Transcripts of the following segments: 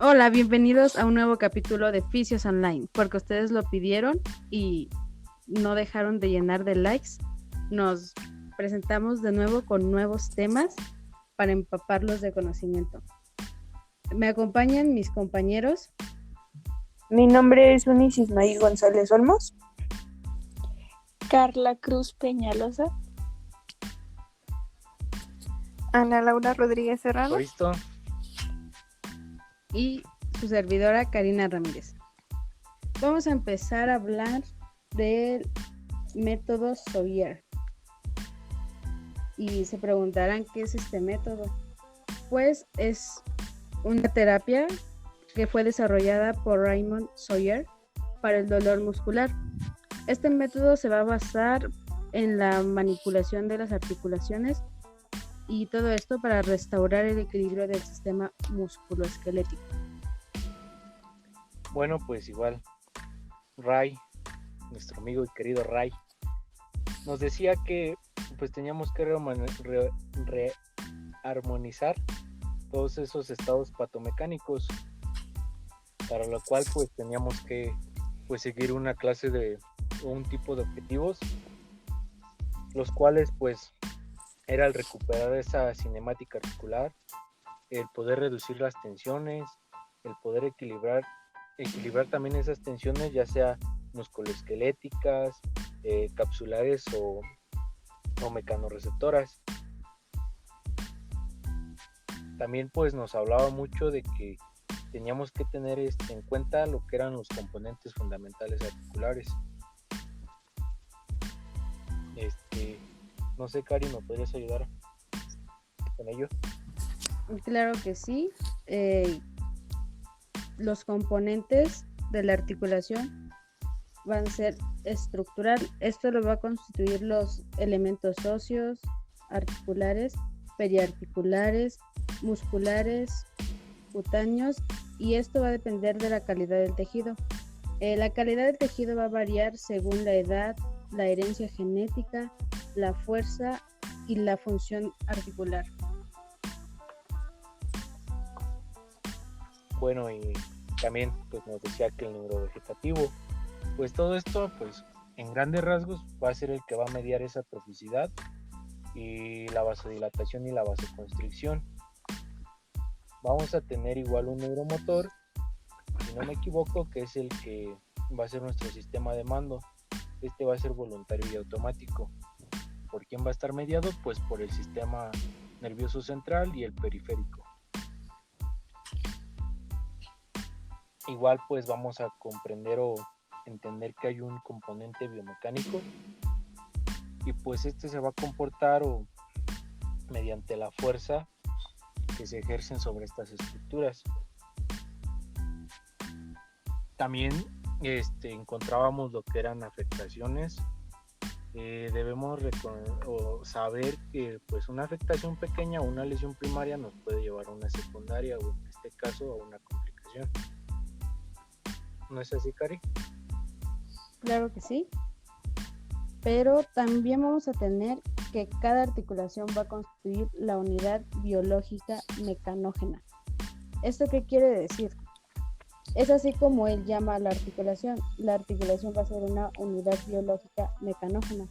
Hola, bienvenidos a un nuevo capítulo de Fisios Online, porque ustedes lo pidieron y no dejaron de llenar de likes. Nos presentamos de nuevo con nuevos temas para empaparlos de conocimiento. Me acompañan mis compañeros. Mi nombre es Unis Ismail González Olmos. Carla Cruz Peñalosa. Ana Laura Rodríguez Serrano. ¿Listo? Y su servidora Karina Ramírez. Vamos a empezar a hablar del método Sawyer. Y se preguntarán qué es este método. Pues es una terapia que fue desarrollada por Raymond Sawyer para el dolor muscular. Este método se va a basar en la manipulación de las articulaciones y todo esto para restaurar el equilibrio del sistema musculoesquelético. Bueno, pues igual Ray, nuestro amigo y querido Ray, nos decía que pues teníamos que rearmonizar todos esos estados patomecánicos, para lo cual pues teníamos que pues seguir una clase de un tipo de objetivos, los cuales pues era el recuperar esa cinemática articular, el poder reducir las tensiones, el poder equilibrar también esas tensiones, ya sea musculoesqueléticas, capsulares o mecanorreceptoras. También pues nos hablaba mucho de que teníamos que tener en cuenta lo que eran los componentes fundamentales articulares. No sé, Cari, ¿me podrías ayudar con ello? Claro que sí. Los componentes de la articulación van a ser estructural. Esto lo va a constituir los elementos óseos, articulares, periarticulares, musculares, cutáneos, y esto va a depender de la calidad del tejido. La calidad del tejido va a variar según la edad, la herencia genética, la fuerza y la función articular. Bueno, y también pues nos decía que el neurovegetativo, pues todo esto pues en grandes rasgos va a ser el que va a mediar esa troficidad y la vasodilatación y la vasoconstricción. Vamos a tener igual un neuromotor, si no me equivoco, que es el que va a ser nuestro sistema de mando. Este va a ser voluntario y automático. ¿Por quién va a estar mediado? Pues por el sistema nervioso central y el periférico. Igual pues vamos a comprender o entender que hay un componente biomecánico y pues este se va a comportar mediante la fuerza que se ejercen sobre estas estructuras. También encontrábamos lo que eran afectaciones. Debemos saber que pues una afectación pequeña o una lesión primaria nos puede llevar a una secundaria o en este caso a una complicación. ¿No es así, Cari? Claro que sí, pero también vamos a tener que cada articulación va a constituir la unidad biológica mecanógena. ¿Esto qué quiere decir? Es así como él llama a la articulación. La articulación va a ser una unidad biológica mecanógena.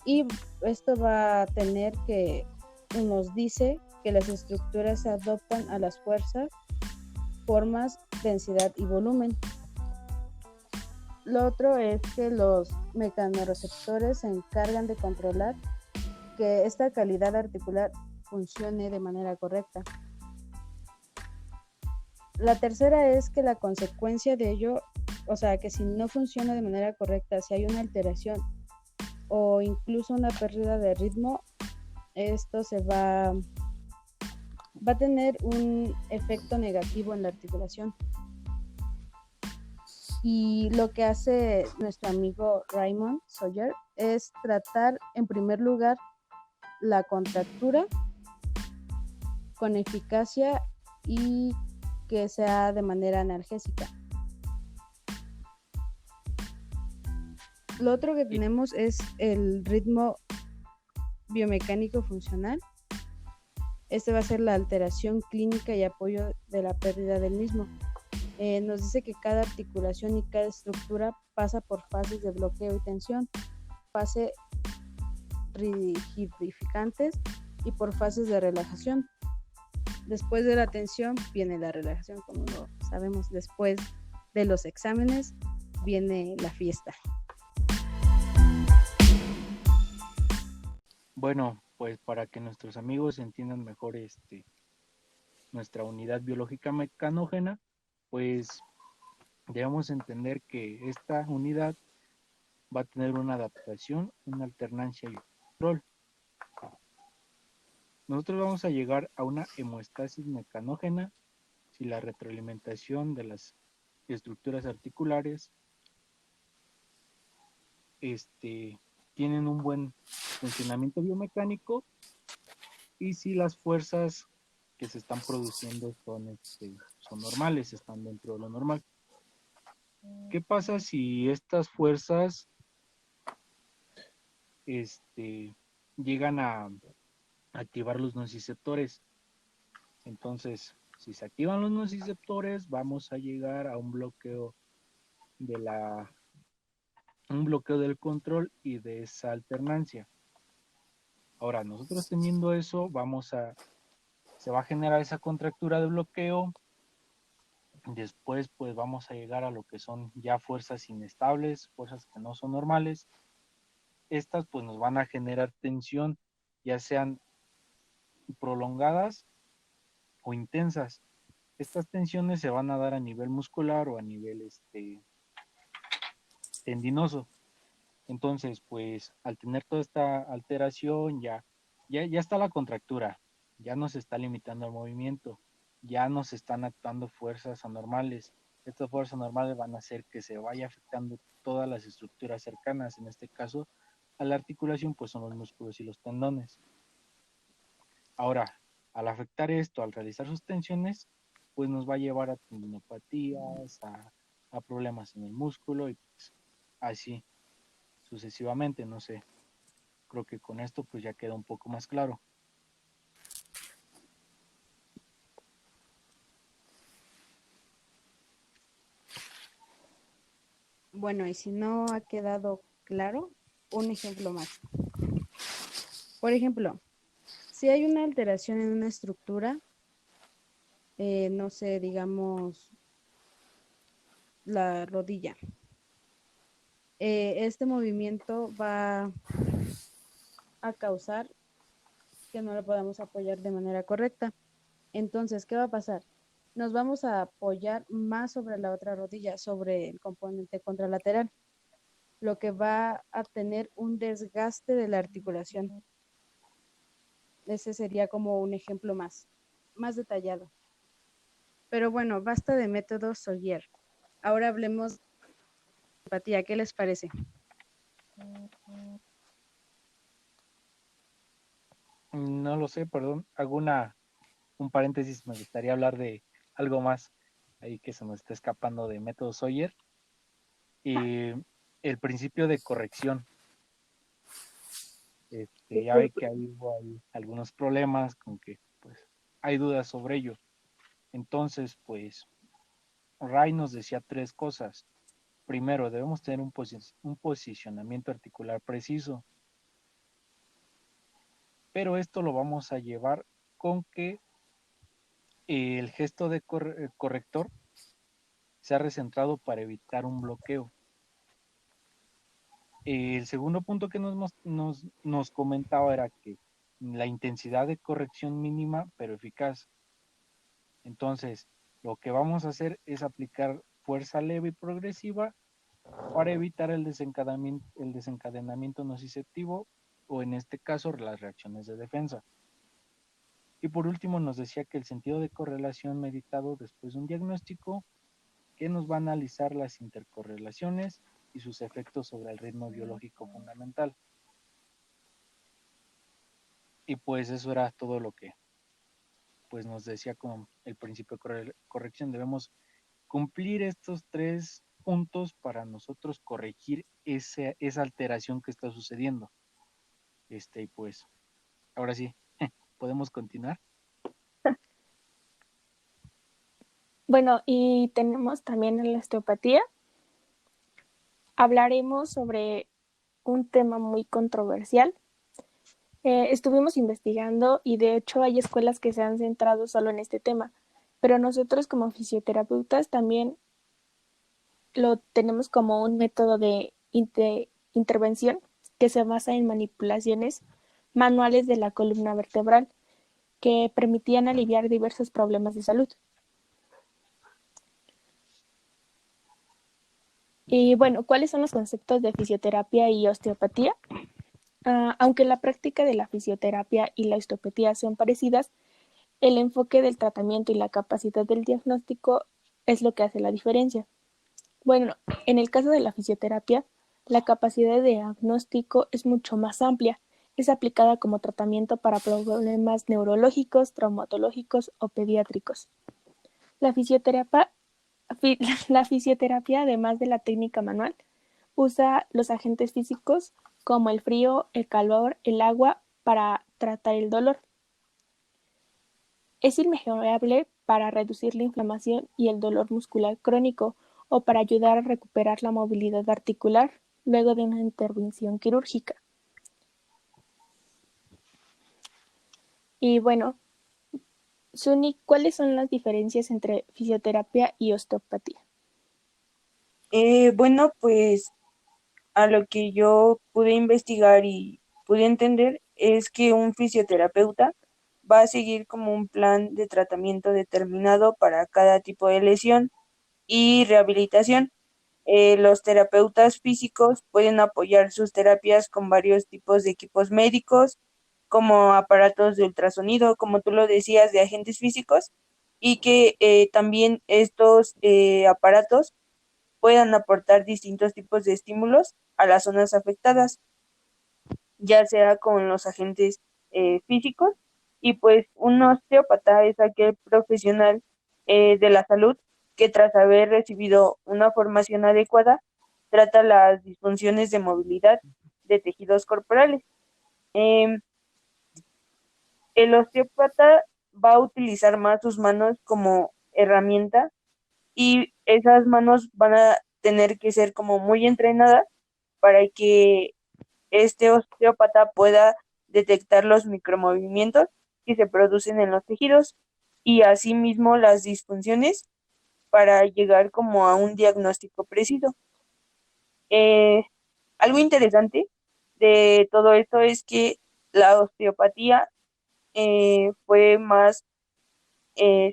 Y esto va a tener que, nos dice que las estructuras se adaptan a las fuerzas, formas, densidad y volumen. Lo otro es que los mecanorreceptores se encargan de controlar que esta calidad articular funcione de manera correcta. La tercera es que la consecuencia de ello, o sea, que si no funciona de manera correcta, si hay una alteración o incluso una pérdida de ritmo, esto va a tener un efecto negativo en la articulación. Y lo que hace nuestro amigo Raymond Sawyer es tratar en primer lugar la contractura con eficacia y que sea de manera analgésica. Lo otro que tenemos es el ritmo biomecánico funcional, Este va a ser la alteración clínica y apoyo de la pérdida del mismo. Nos dice que cada articulación y cada estructura pasa por fases de bloqueo y tensión, fase rigidificantes y por fases de relajación. Después de la tensión viene la relajación, como lo sabemos. Después de los exámenes viene la fiesta. Bueno, pues para que nuestros amigos entiendan mejor nuestra unidad biológica mecanógena, pues debemos entender que esta unidad va a tener una adaptación, una alternancia y un control. Nosotros vamos a llegar a una hemoestasis mecanógena si la retroalimentación de las estructuras articulares tienen un buen funcionamiento biomecánico y si las fuerzas que se están produciendo son normales, están dentro de lo normal. ¿Qué pasa si estas fuerzas llegan a activar los nociceptores? Entonces, si se activan los nociceptores, vamos a llegar a un bloqueo del control y de esa alternancia. Ahora, nosotros teniendo eso, se va a generar esa contractura de bloqueo. Después, pues vamos a llegar a lo que son ya fuerzas inestables, fuerzas que no son normales. Estas, pues, nos van a generar tensión, ya sean prolongadas o intensas. Estas tensiones se van a dar a nivel muscular o a nivel tendinoso. Entonces, pues, al tener toda esta alteración, ya está la contractura, ya nos está limitando el movimiento, ya nos están actuando fuerzas anormales. Estas fuerzas anormales van a hacer que se vaya afectando todas las estructuras cercanas, en este caso, a la articulación, pues son los músculos y los tendones. Ahora, al afectar esto, al realizar sus tensiones, pues nos va a llevar a tendinopatías, a problemas en el músculo y pues así sucesivamente, no sé. Creo que con esto pues ya queda un poco más claro. Bueno, y si no ha quedado claro, un ejemplo más. Por ejemplo, si hay una alteración en una estructura, no sé, digamos la rodilla, este movimiento va a causar que no lo podamos apoyar de manera correcta. Entonces, ¿qué va a pasar? Nos vamos a apoyar más sobre la otra rodilla, sobre el componente contralateral, lo que va a tener un desgaste de la articulación. Ese sería como un ejemplo más detallado. Pero bueno, basta de método Sawyer. Ahora hablemos de empatía. ¿Qué les parece? No lo sé, perdón. Hago un paréntesis. Me gustaría hablar de algo más ahí que se nos está escapando de método Sawyer. Y el principio de corrección. Ya ve que hay algunos problemas con que pues hay dudas sobre ello. Entonces, pues, Ray nos decía 3 cosas. Primero, debemos tener un posicionamiento articular preciso. Pero esto lo vamos a llevar con que el gesto de corrector sea recentrado para evitar un bloqueo. El segundo punto que nos comentaba era que la intensidad de corrección mínima pero eficaz. Entonces, lo que vamos a hacer es aplicar fuerza leve y progresiva para evitar el desencadenamiento nociceptivo o en este caso las reacciones de defensa. Y por último nos decía que el sentido de correlación meditado después de un diagnóstico que nos va a analizar las intercorrelaciones y sus efectos sobre el ritmo biológico fundamental. Y pues eso era todo lo que pues nos decía con el principio de corrección. Debemos cumplir estos 3 puntos para nosotros corregir esa alteración que está sucediendo. Y pues, ahora sí, podemos continuar. Bueno, y tenemos también en la osteopatía. Hablaremos sobre un tema muy controversial. Estuvimos investigando y de hecho hay escuelas que se han centrado solo en este tema, pero nosotros como fisioterapeutas también lo tenemos como un método de intervención que se basa en manipulaciones manuales de la columna vertebral que permitían aliviar diversos problemas de salud. Y bueno, ¿cuáles son los conceptos de fisioterapia y osteopatía? Aunque la práctica de la fisioterapia y la osteopatía son parecidas, el enfoque del tratamiento y la capacidad del diagnóstico es lo que hace la diferencia. Bueno, en el caso de la fisioterapia, la capacidad de diagnóstico es mucho más amplia. Es aplicada como tratamiento para problemas neurológicos, traumatológicos o pediátricos. La fisioterapia, la fisioterapia, además de la técnica manual, usa los agentes físicos como el frío, el calor, el agua para tratar el dolor. Es inmejorable para reducir la inflamación y el dolor muscular crónico o para ayudar a recuperar la movilidad articular luego de una intervención quirúrgica. Y bueno, Suni, ¿cuáles son las diferencias entre fisioterapia y osteopatía? Bueno, pues a lo que yo pude investigar y pude entender es que un fisioterapeuta va a seguir como un plan de tratamiento determinado para cada tipo de lesión y rehabilitación. Los terapeutas físicos pueden apoyar sus terapias con varios tipos de equipos médicos, como aparatos de ultrasonido, como tú lo decías, de agentes físicos, y que también estos aparatos puedan aportar distintos tipos de estímulos a las zonas afectadas, ya sea con los agentes físicos. Y pues un osteópata es aquel profesional de la salud que tras haber recibido una formación adecuada trata las disfunciones de movilidad de tejidos corporales. Em, el osteópata va a utilizar más sus manos como herramienta y esas manos van a tener que ser como muy entrenadas para que este osteópata pueda detectar los micromovimientos que se producen en los tejidos y asimismo las disfunciones para llegar como a un diagnóstico preciso. Eh, Algo interesante de todo esto es que la osteopatía fue más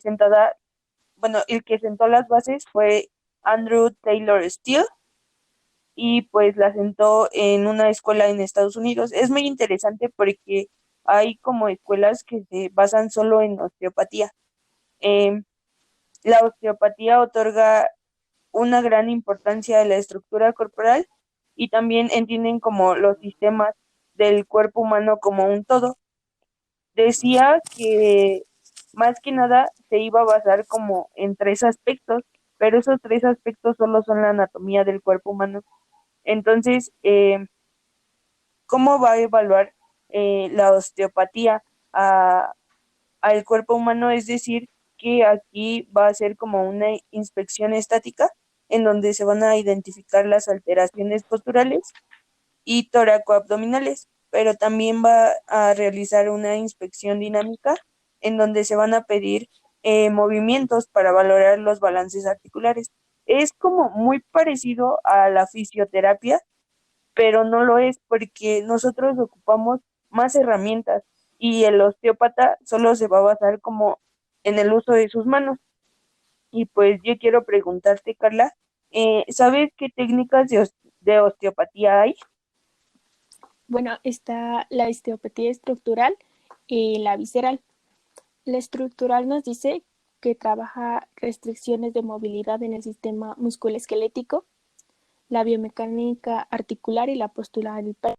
sentada, bueno, el que sentó las bases fue Andrew Taylor Steele y pues la sentó en una escuela en Estados Unidos. Es muy interesante porque hay como escuelas que se basan solo en osteopatía. Em, la osteopatía otorga una gran importancia a la estructura corporal y también entienden como los sistemas del cuerpo humano como un todo. Decía que más que nada se iba a basar como en tres aspectos, pero esos tres aspectos solo son la anatomía del cuerpo humano. Entonces, ¿cómo va a evaluar la osteopatía a- al cuerpo humano? Es decir, que aquí va a ser como una inspección estática en donde se van a identificar las alteraciones posturales y toracoabdominales, pero también va a realizar una inspección dinámica en donde se van a pedir movimientos para valorar los balances articulares. Es como muy parecido a la fisioterapia, pero no lo es porque nosotros ocupamos más herramientas y el osteópata solo se va a basar como en el uso de sus manos. Y pues yo quiero preguntarte, Carla, ¿sabes qué técnicas de osteopatía hay? Bueno, está la osteopatía estructural y la visceral. La estructural nos dice que trabaja restricciones de movilidad en el sistema musculoesquelético, la biomecánica articular y la postura del pecho.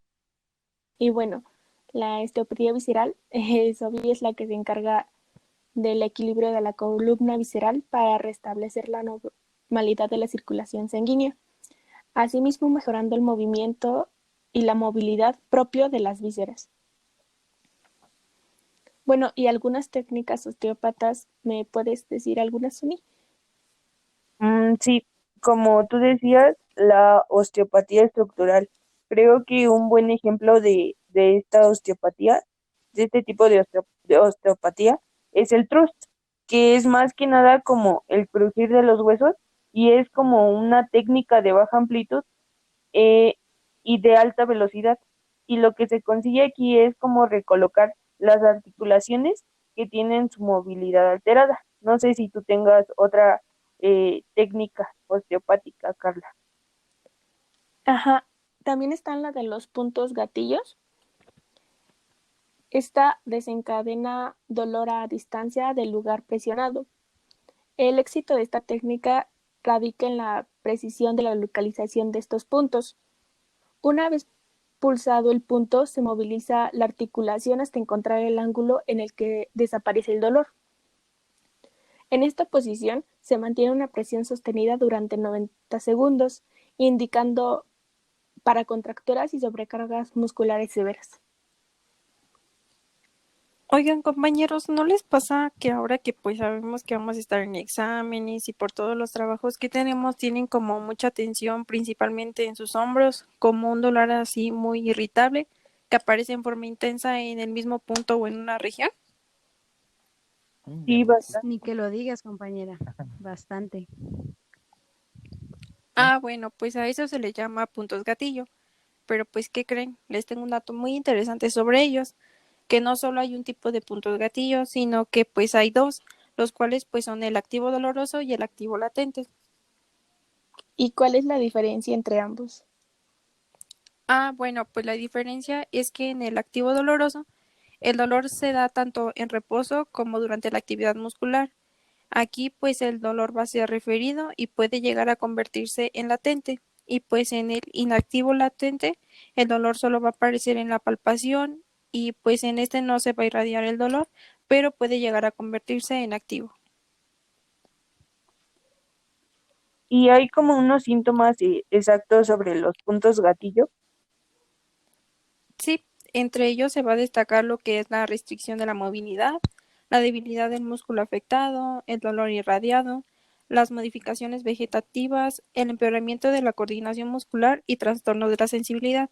Y bueno, la osteopatía visceral es obvio, es la que se encarga del equilibrio de la columna visceral para restablecer la normalidad de la circulación sanguínea, asimismo mejorando el movimiento y la movilidad propio de las vísceras. Bueno, y algunas técnicas osteópatas, ¿me puedes decir algunas, Suni? Sí, como tú decías, la osteopatía estructural. Creo que un buen ejemplo de esta osteopatía, de este tipo de osteopatía, es el trust, que es más que nada como el crujir de los huesos y es como una técnica de baja amplitud eh, y de alta velocidad. Y lo que se consigue aquí es como recolocar las articulaciones que tienen su movilidad alterada. No sé si tú tengas otra técnica osteopática, Carla. Ajá. También están la de los puntos gatillos. Esta desencadena dolor a distancia del lugar presionado. El éxito de esta técnica radica en la precisión de la localización de estos puntos. Una vez pulsado el punto, se moviliza la articulación hasta encontrar el ángulo en el que desaparece el dolor. En esta posición se mantiene una presión sostenida durante 90 segundos, indicando para contracturas y sobrecargas musculares severas. Oigan, compañeros, ¿no les pasa que ahora que pues sabemos que vamos a estar en exámenes y por todos los trabajos que tenemos tienen como mucha tensión principalmente en sus hombros, como un dolor así muy irritable que aparece en forma intensa en el mismo punto o en una región? Sí, Ya sé. bastante. Ni que lo digas, compañera. Bastante. Ah, bueno, pues a eso se le llama puntos gatillo. Pero pues, ¿qué creen? Les tengo un dato muy interesante sobre ellos, que no solo hay un tipo de puntos gatillo, sino que pues hay dos, los cuales pues son el activo doloroso y el activo latente. ¿Y cuál es la diferencia entre ambos? Ah, bueno, pues la diferencia es que en el activo doloroso, el dolor se da tanto en reposo como durante la actividad muscular. Aquí pues el dolor va a ser referido y puede llegar a convertirse en latente. Y pues en el inactivo latente, el dolor solo va a aparecer en la palpación y pues en este no se va a irradiar el dolor, pero puede llegar a convertirse en activo. Y hay como unos síntomas exactos sobre los puntos gatillo. Sí, entre ellos se va a destacar lo que es la restricción de la movilidad, la debilidad del músculo afectado, el dolor irradiado, las modificaciones vegetativas, el empeoramiento de la coordinación muscular y trastorno de la sensibilidad.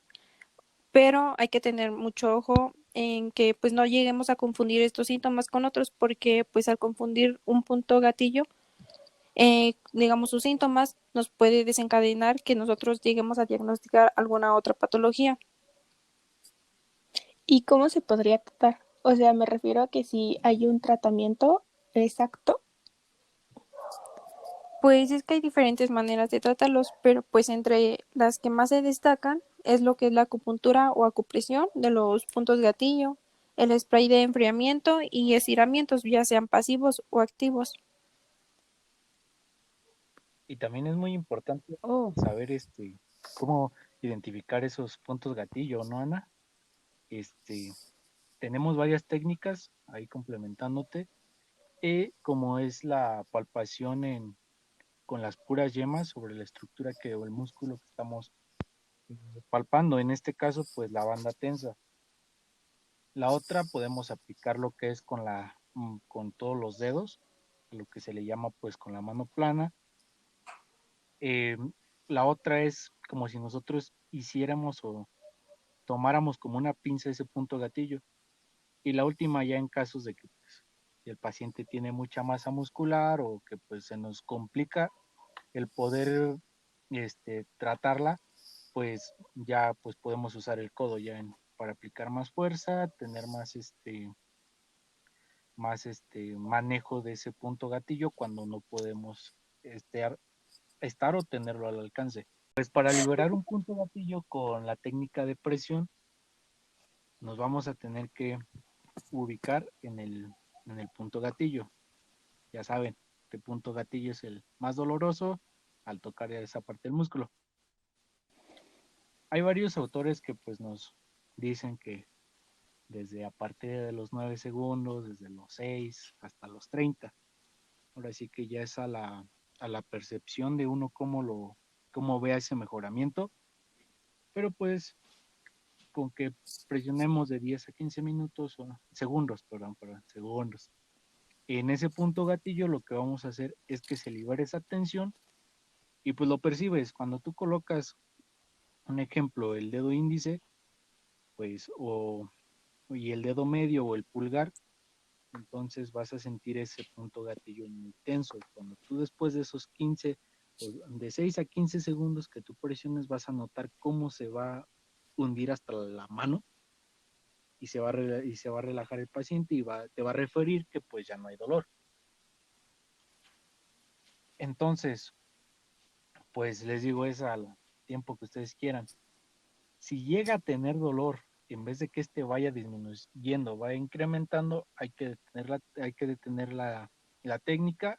Pero hay que tener mucho ojo en que pues no lleguemos a confundir estos síntomas con otros porque pues al confundir un punto gatillo, digamos sus síntomas, nos puede desencadenar que nosotros lleguemos a diagnosticar alguna otra patología. ¿Y cómo se podría tratar? O sea, me refiero a que si hay un tratamiento exacto. Pues es que hay diferentes maneras de tratarlos, pero pues entre las que más se destacan es lo que es la acupuntura o acupresión de los puntos gatillo, el spray de enfriamiento y estiramientos, ya sean pasivos o activos. Y también es muy importante Oh, saber cómo identificar esos puntos gatillo, ¿no, Ana? Este, tenemos varias técnicas ahí complementándote, como es la palpación con las puras yemas sobre la estructura o el músculo que estamos palpando, en este caso, pues la banda tensa. La otra podemos aplicar lo que es con todos los dedos, lo que se le llama pues con la mano plana. Eh, la otra es como si nosotros hiciéramos o tomáramos como una pinza ese punto gatillo. Y la última ya en casos de que pues, si el paciente tiene mucha masa muscular o que pues se nos complica el poder tratarla, pues ya pues podemos usar el codo para aplicar más fuerza, tener más manejo de ese punto gatillo cuando no podemos estar o tenerlo al alcance. Pues para liberar un punto gatillo con la técnica de presión, nos vamos a tener que ubicar en el punto gatillo. Ya saben, este punto gatillo es el más doloroso al tocar esa parte del músculo. Hay varios autores que pues nos dicen que desde a partir de los 9 segundos, desde los 6 hasta los 30. Ahora sí que ya es a la percepción de uno cómo vea ese mejoramiento, pero pues con que presionemos de 10 a 15 minutos o segundos, perdón, segundos, En ese punto gatillo lo que vamos a hacer es que se libere esa tensión y pues lo percibes. Cuando tú colocas, un ejemplo, el dedo índice, pues, y el dedo medio o el pulgar, entonces vas a sentir ese punto gatillo muy tenso. Cuando tú después de esos 15, de 6 a 15 segundos que tú presiones, vas a notar cómo se va a hundir hasta la mano y se va a relajar el paciente y te va a referir que pues ya no hay dolor. Entonces, pues les digo, es al tiempo que ustedes quieran. Si llega a tener dolor, en vez de que este vaya disminuyendo, vaya incrementando, hay que detener la técnica,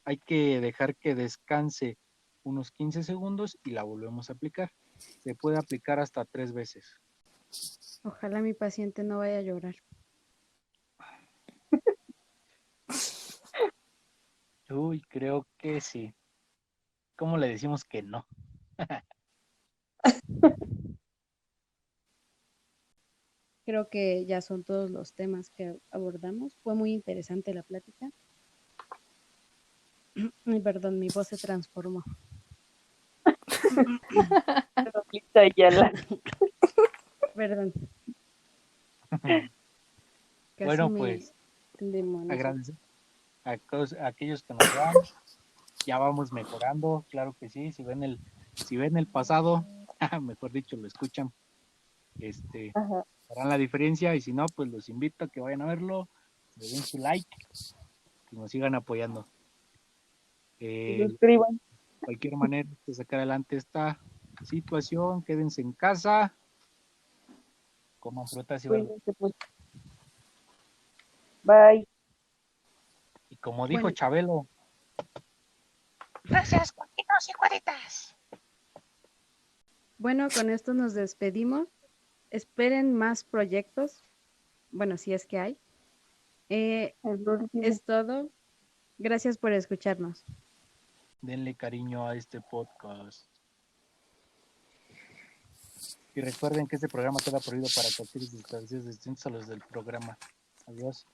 hay que dejar que descanse unos 15 segundos y la volvemos a aplicar. Se puede aplicar hasta 3 veces. Ojalá mi paciente no vaya a llorar. Uy, creo que sí. ¿Cómo le decimos que no? Creo que ya son todos los temas que abordamos. Fue muy interesante la plática. Ay, perdón, mi voz se transformó. Lolita Ayala. Perdón, casi Bueno, me pues endemonizo. agradecer a aquellos que nos vean. Ya vamos mejorando, claro que sí. Si ven el pasado, mejor dicho, lo escuchan, Ajá. harán la diferencia. Y si no, pues los invito a que vayan a verlo, le den su like, que nos sigan apoyando. Se De suscriban. cualquier manera de sacar adelante esta situación, quédense en casa, coman frutas y verduras. Cuídense, pues. Bye. Y como dijo Bueno, Chabelo, gracias, cuaquitos y cuaritas. bueno, con esto nos despedimos. Esperen más proyectos. Bueno, si es que hay. El último. Es todo. Gracias por escucharnos. Denle cariño a este podcast. Y recuerden que este programa queda prohibido para cualquier sustancias distintas a los del programa. Adiós.